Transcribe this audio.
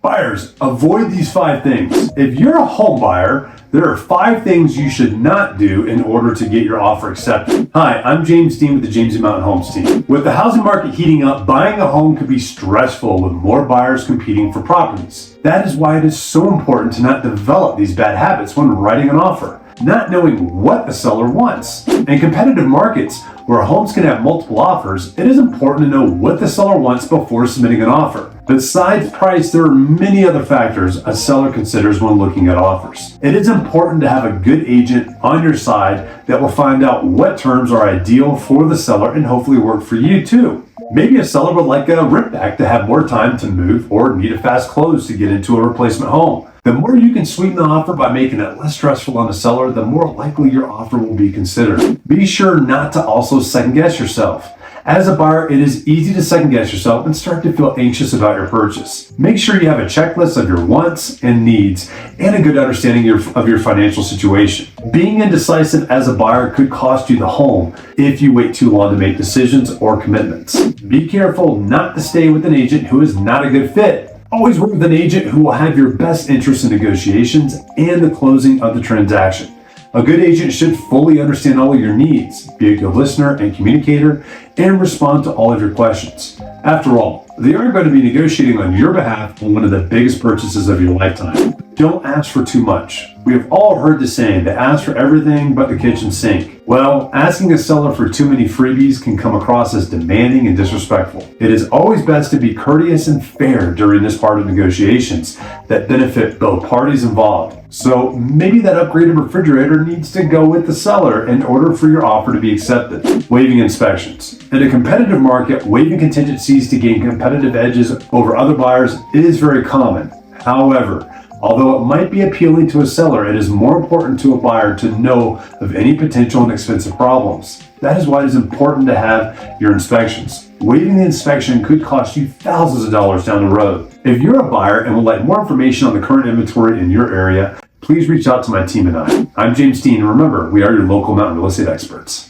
Buyers, avoid these 5 things. If you're a home buyer, there are 5 things you should not do in order to get your offer accepted. Hi, I'm James Dean with the James Mountain Homes team. With the housing market heating up, buying a home can be stressful with more buyers competing for properties. That is why it is so important to not develop these bad habits when writing an offer. Not knowing what the seller wants. In competitive markets where homes can have multiple offers, it is important to know what the seller wants before submitting an offer. Besides price, there are many other factors a seller considers when looking at offers. It is important to have a good agent on your side that will find out what terms are ideal for the seller and hopefully work for you too. Maybe a seller would like a rip back to have more time to move or need a fast close to get into a replacement home. The more you can sweeten the offer by making it less stressful on the seller, the more likely your offer will be considered. Be sure not to also second guess yourself. As a buyer, it is easy to second guess yourself and start to feel anxious about your purchase. Make sure you have a checklist of your wants and needs and a good understanding of your financial situation. Being indecisive as a buyer could cost you the home if you wait too long to make decisions or commitments. Be careful not to stay with an agent who is not a good fit. Always work with an agent who will have your best interest in negotiations and the closing of the transaction. A good agent should fully understand all of your needs, be a good listener and communicator, and respond to all of your questions. After all, they are going to be negotiating on your behalf on one of the biggest purchases of your lifetime. Don't ask for too much. We have all heard the saying that ask for everything but the kitchen sink. Well, asking a seller for too many freebies can come across as demanding and disrespectful. It is always best to be courteous and fair during this part of negotiations that benefit both parties involved. So maybe that upgraded refrigerator needs to go with the seller in order for your offer to be accepted. Waiving inspections. In a competitive market, waiving contingencies to gain competitive edges over other buyers is very common. However, although it might be appealing to a seller, it is more important to a buyer to know of any potential and expensive problems. That is why it is important to have your inspections. Waiving the inspection could cost you thousands of dollars down the road. If you're a buyer and would like more information on the current inventory in your area, please reach out to my team and I. I'm James Dean, and remember, we are your local mountain real estate experts.